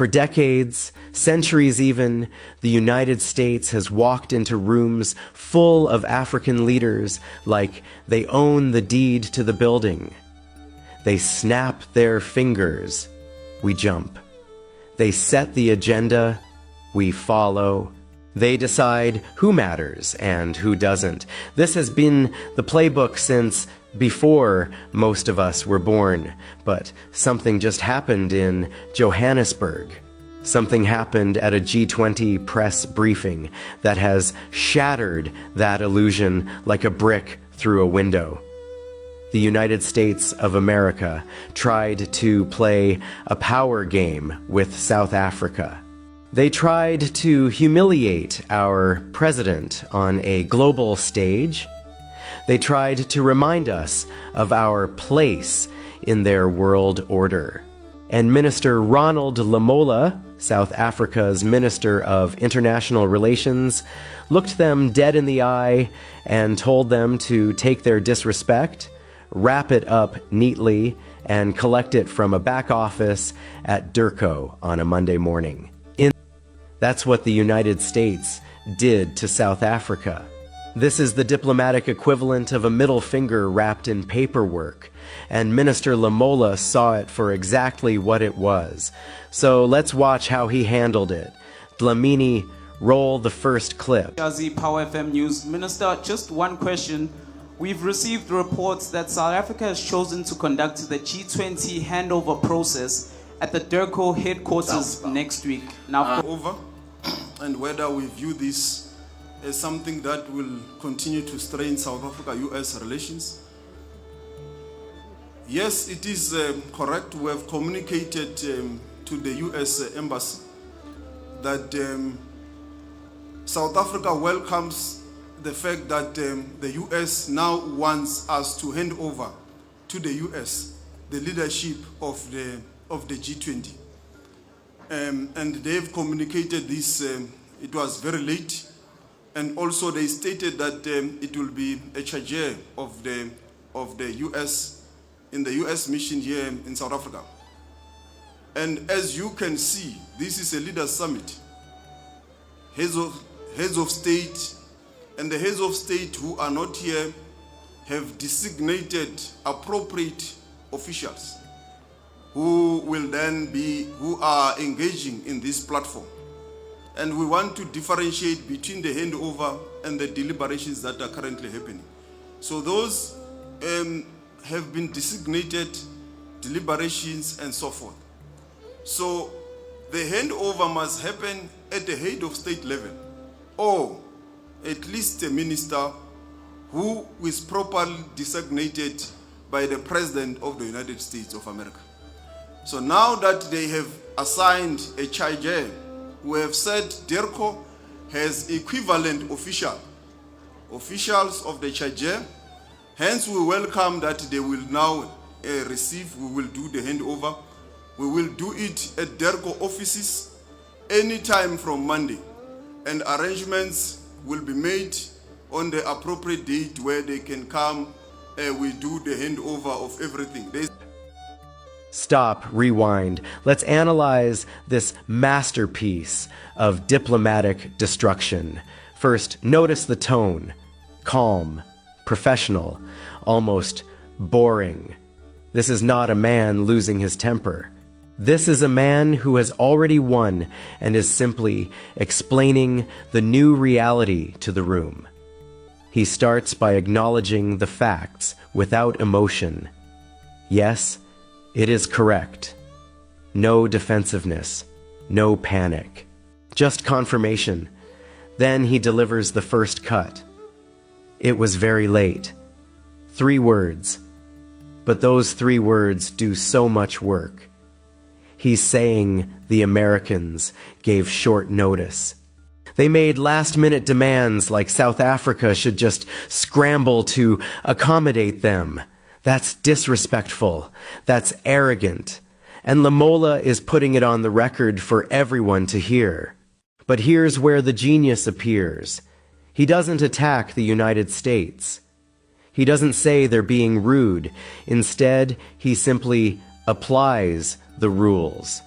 For decades, centuries even, the United States has walked into rooms full of African leaders like they own the deed to the building. They snap their fingers, we jump. They set the agenda, we follow. They decide who matters and who doesn't. This has been the playbook since before most of us were born. But something just happened in Johannesburg. Something happened at a G20 press briefing that has shattered that illusion like a brick through a window. The United States of America tried to play a power game with South Africa. They tried to humiliate our president on a global stage. They tried to remind us of our place in their world order. And Minister Ronald Lamola, South Africa's Minister of International Relations, looked them dead in the eye and told them to take their disrespect, wrap it up neatly, and collect it from a back office at Durko on a Monday morning. That's what the United States did to South Africa. This is the diplomatic equivalent of a middle finger wrapped in paperwork, and Minister Lamola saw it for exactly what it was. So let's watch how he handled it. Dlamini, roll the first clip. Power FM News. Minister, just one question. We've received reports that South Africa has chosen to conduct the G20 handover process at the Durko headquarters next week. Now, over, and whether we view this as something that will continue to strain South Africa-US relations. Yes, it is correct. We have communicated to the US Embassy that South Africa welcomes the fact that the US now wants us to hand over to the US the leadership of the G20. And they've communicated this, it was very late, and also they stated that it will be a charge of the US, in the US mission here in South Africa. And as you can see, this is a leaders summit. Heads of state, and the heads of state who are not here have designated appropriate officials who will then be, who are engaging in this platform. And we want to differentiate between the handover and the deliberations that are currently happening. So those have been designated deliberations and so forth. So the handover must happen at the head of state level, or at least a minister who is properly designated by the President of the United States of America. So now that they have assigned a charge, we have said DIRCO has equivalent officials of the charge. Hence, we welcome that they will now receive, we will do the handover. We will do it at DIRCO offices anytime from Monday. And arrangements will be made on the appropriate date where they can come. We do the handover of everything. Stop, rewind. Let's analyze this masterpiece of diplomatic destruction. First, notice the tone. Calm, professional, almost boring. This is not a man losing his temper. This is a man who has already won and is simply explaining the new reality to the room. He starts by acknowledging the facts without emotion. Yes, it is correct. No defensiveness, no panic, just confirmation. Then he delivers the first cut. It was very late. 3 words. But those 3 words do so much work. He's saying the Americans gave short notice. They made last-minute demands like South Africa should just scramble to accommodate them. That's disrespectful. That's arrogant. And Lamola is putting it on the record for everyone to hear. But here's where the genius appears. He doesn't attack the United States. He doesn't say they're being rude. Instead, he simply applies the rules.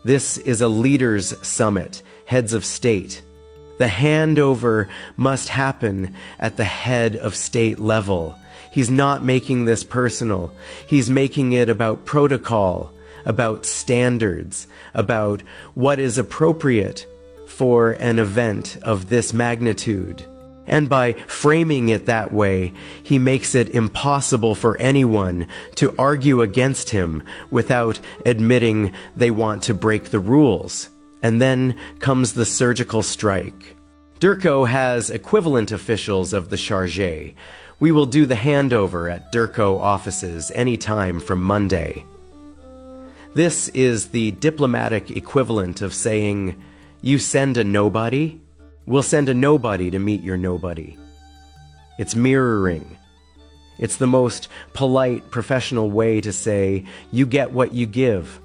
This is a leaders' summit, heads of state. The handover must happen at the head of state level. He's not making this personal. He's making it about protocol, about standards, about what is appropriate for an event of this magnitude. And by framing it that way, he makes it impossible for anyone to argue against him without admitting they want to break the rules. And then comes the surgical strike. DIRCO has equivalent officials of the chargé. We will do the handover at DIRCO offices any time from Monday. This is the diplomatic equivalent of saying, you send a nobody, we'll send a nobody to meet your nobody. It's mirroring. It's the most polite, professional way to say, you get what you give.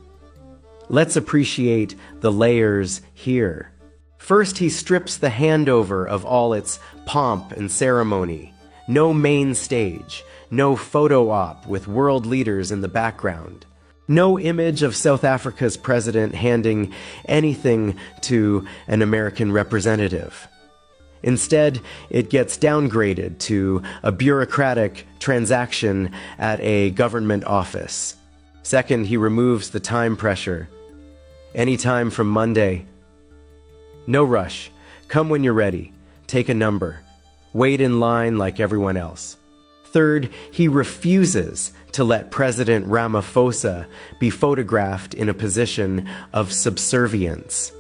Let's appreciate the layers here. First, he strips the handover of all its pomp and ceremony. No main stage, no photo op with world leaders in the background. No image of South Africa's president handing anything to an American representative. Instead, it gets downgraded to a bureaucratic transaction at a government office. Second, he removes the time pressure. Any time from Monday. No rush. Come when you're ready. Take a number. Wait in line like everyone else. Third, he refuses to let President Ramaphosa be photographed in a position of subservience.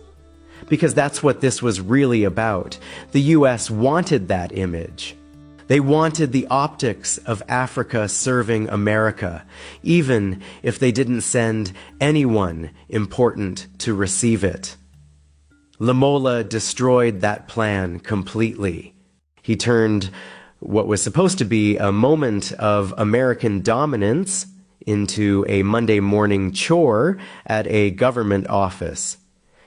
Because that's what this was really about. The U.S. wanted that image. They wanted the optics of Africa serving America, even if they didn't send anyone important to receive it. Lamola destroyed that plan completely. He turned what was supposed to be a moment of American dominance into a Monday morning chore at a government office.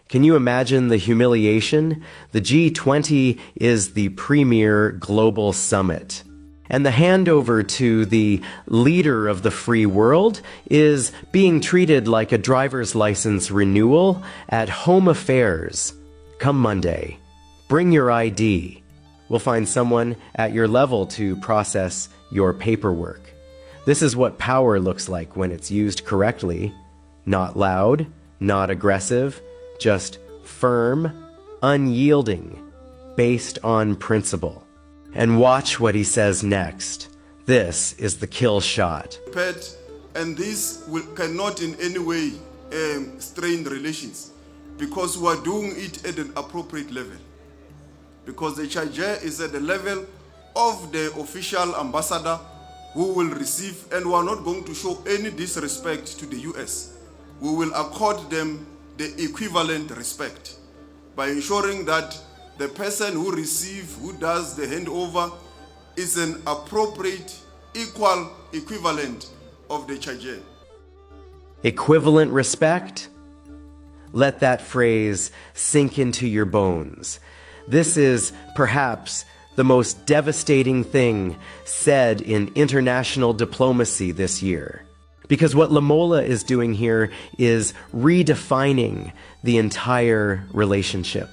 Can you imagine the humiliation? The G20 is the premier global summit. And the handover to the leader of the free world is being treated like a driver's license renewal at Home Affairs. Come Monday. Bring your ID. We'll find someone at your level to process your paperwork. This is what power looks like when it's used correctly. Not loud, not aggressive, just firm, unyielding, based on principle. And watch what he says next. This is the kill shot. And this cannot in any way strain relations, because we are doing it at an appropriate level. Because the charge is at the level of the official ambassador who will receive, and we are not going to show any disrespect to the US. We will accord them the equivalent respect by ensuring that the person who receives, who does the handover, is an appropriate, equal equivalent of the charge. Equivalent respect? Let that phrase sink into your bones. This is perhaps the most devastating thing said in international diplomacy this year. Because what Lamola is doing here is redefining the entire relationship.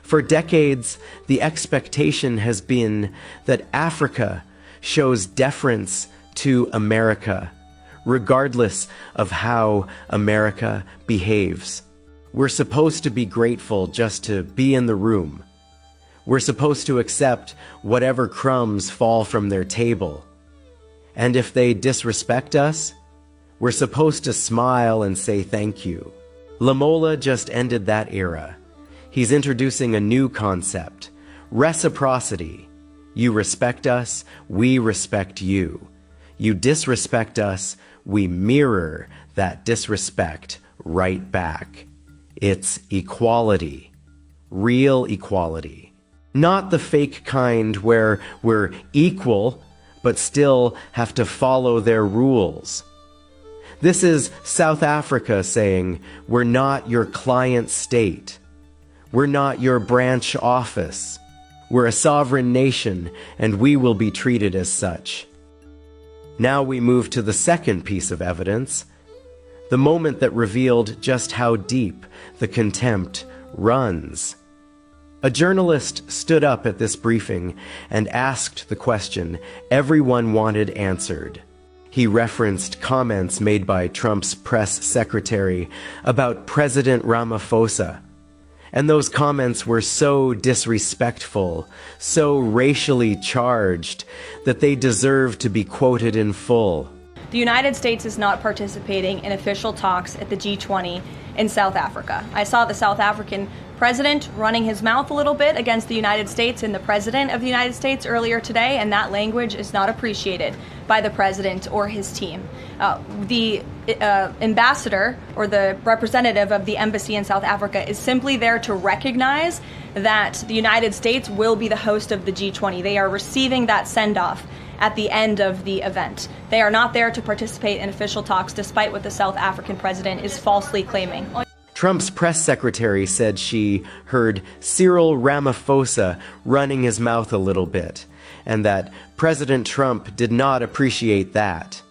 For decades, the expectation has been that Africa shows deference to America, regardless of how America behaves. We're supposed to be grateful just to be in the room. We're supposed to accept whatever crumbs fall from their table. And if they disrespect us, we're supposed to smile and say thank you. Lamola just ended that era. He's introducing a new concept, reciprocity. You respect us, we respect you. You disrespect us, we mirror that disrespect right back. It's equality, real equality. Not the fake kind where we're equal, but still have to follow their rules. This is South Africa saying, we're not your client state. We're not your branch office. We're a sovereign nation, and we will be treated as such. Now we move to the second piece of evidence. The moment that revealed just how deep the contempt runs. A journalist stood up at this briefing and asked the question everyone wanted answered. He referenced comments made by Trump's press secretary about President Ramaphosa. And those comments were so disrespectful, so racially charged, that they deserve to be quoted in full. The United States is not participating in official talks at the G20 in South Africa. I saw the South African president running his mouth a little bit against the United States and the president of the United States earlier today, and that language is not appreciated by the president or his team. The ambassador or the representative of the embassy in South Africa is simply there to recognize that the United States will be the host of the G20. They are receiving that send-off at the end of the event. They are not there to participate in official talks, despite what the South African president is falsely claiming. Trump's press secretary said she heard Cyril Ramaphosa running his mouth a little bit, and that President Trump did not appreciate that,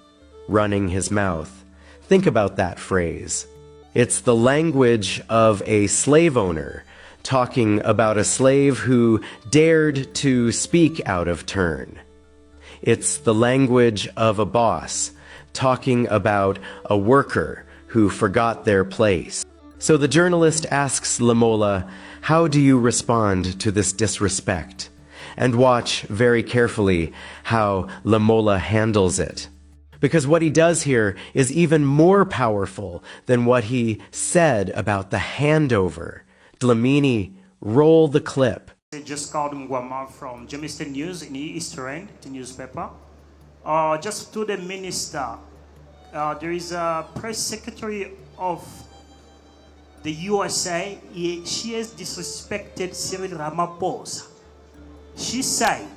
running his mouth. Think about that phrase. It's the language of a slave owner talking about a slave who dared to speak out of turn. It's the language of a boss talking about a worker who forgot their place. So the journalist asks Lamola, how do you respond to this disrespect? And watch very carefully how Lamola handles it. Because what he does here is even more powerful than what he said about the handover. Dlamini, roll the clip. I just called Mwama from Jamestown News in the East End, the newspaper. Just to the minister, there is a press secretary of the USA. She has disrespected Cyril Ramaphosa. She said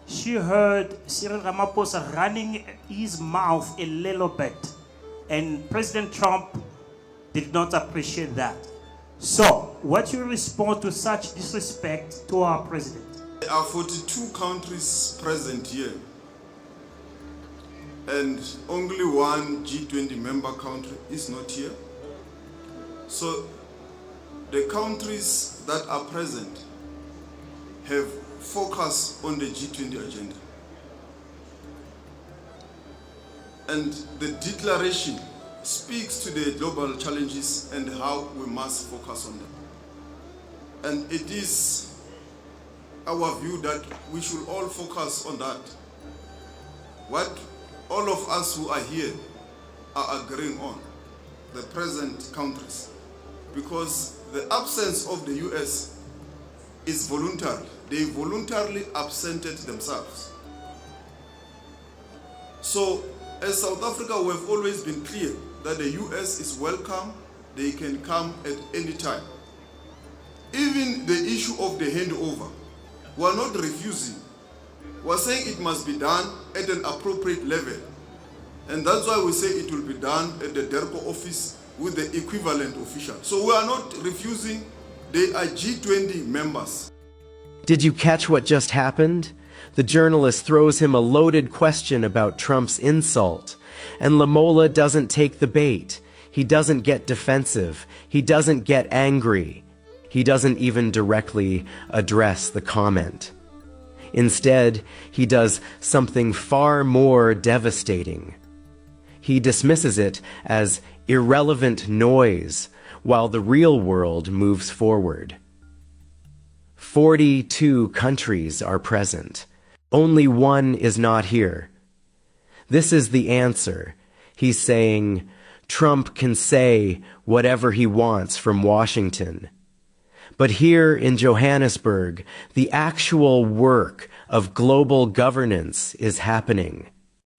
she heard Cyril Ramaphosa running his mouth a little bit, and President Trump did not appreciate that. So, what you respond to such disrespect to our president? There are 42 countries present here, and only one G20 member country is not here. So, the countries that are present have focus on the G20 agenda. And the declaration speaks to the global challenges and how we must focus on them. And it is our view that we should all focus on that. What all of us who are here are agreeing on, the present countries, because the absence of the US is voluntary. They voluntarily absented themselves. So, as South Africa, we have always been clear that the US is welcome, they can come at any time. Even the issue of the handover, we are not refusing. We are saying it must be done at an appropriate level. And that's why we say it will be done at the DERCO office with the equivalent official. So we are not refusing, they are G20 members. Did you catch what just happened? The journalist throws him a loaded question about Trump's insult, and Lamola doesn't take the bait. He doesn't get defensive. He doesn't get angry. He doesn't even directly address the comment. Instead, he does something far more devastating. He dismisses it as irrelevant noise while the real world moves forward. 42 countries are present. Only one is not here. This is the answer. He's saying, Trump can say whatever he wants from Washington. But here in Johannesburg, the actual work of global governance is happening.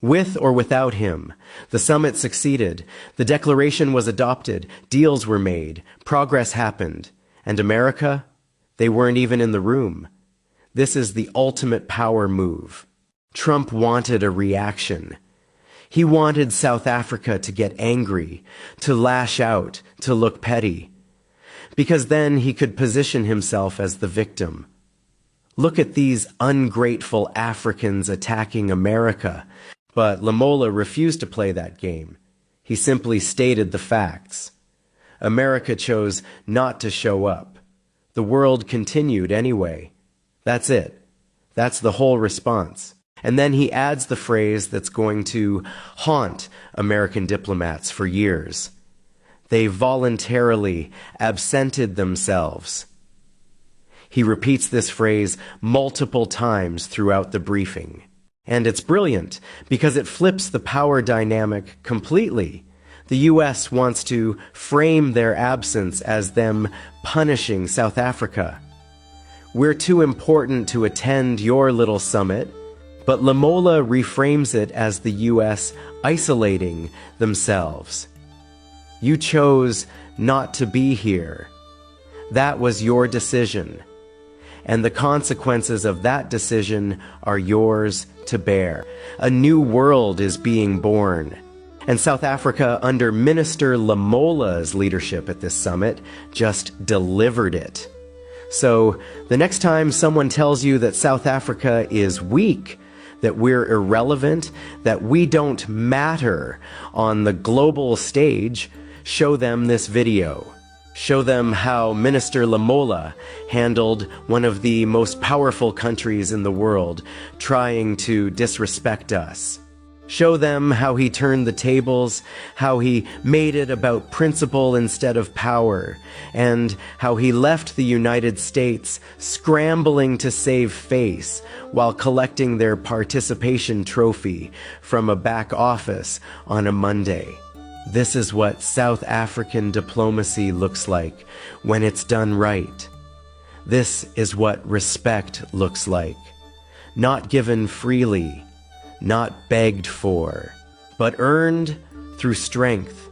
With or without him, the summit succeeded, the declaration was adopted, deals were made, progress happened. And America? They weren't even in the room. This is the ultimate power move. Trump wanted a reaction. He wanted South Africa to get angry, to lash out, to look petty. Because then he could position himself as the victim. Look at these ungrateful Africans attacking America. But Lamola refused to play that game. He simply stated the facts. America chose not to show up. The world continued anyway. That's it. That's the whole response. And then he adds the phrase that's going to haunt American diplomats for years. They voluntarily absented themselves. He repeats this phrase multiple times throughout the briefing. And it's brilliant because it flips the power dynamic completely. The U.S. wants to frame their absence as them punishing South Africa. We're too important to attend your little summit, but Lamola reframes it as the U.S. isolating themselves. You chose not to be here. That was your decision. And the consequences of that decision are yours to bear. A new world is being born. And South Africa, under Minister Lamola's leadership at this summit, just delivered it. So the next time someone tells you that South Africa is weak, that we're irrelevant, that we don't matter on the global stage, show them this video. Show them how Minister Lamola handled one of the most powerful countries in the world trying to disrespect us. Show them how he turned the tables, how he made it about principle instead of power, and how he left the United States scrambling to save face while collecting their participation trophy from a back office on a Monday. This is what South African diplomacy looks like when it's done right. This is what respect looks like. Not given freely, not begged for, but earned through strength,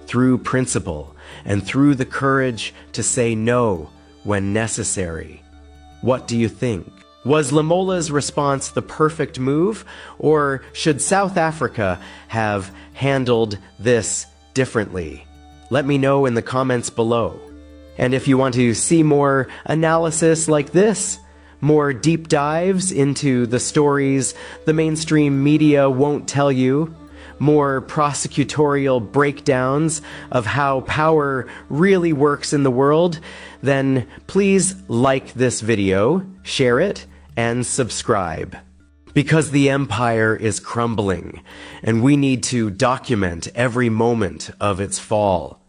through principle, and through the courage to say no when necessary. What do you think? Was Lamola's response the perfect move, or should South Africa have handled this differently? Let me know in the comments below. And if you want to see more analysis like this, more deep dives into the stories the mainstream media won't tell you, more prosecutorial breakdowns of how power really works in the world, then please like this video, share it, and subscribe. Because the empire is crumbling, and we need to document every moment of its fall.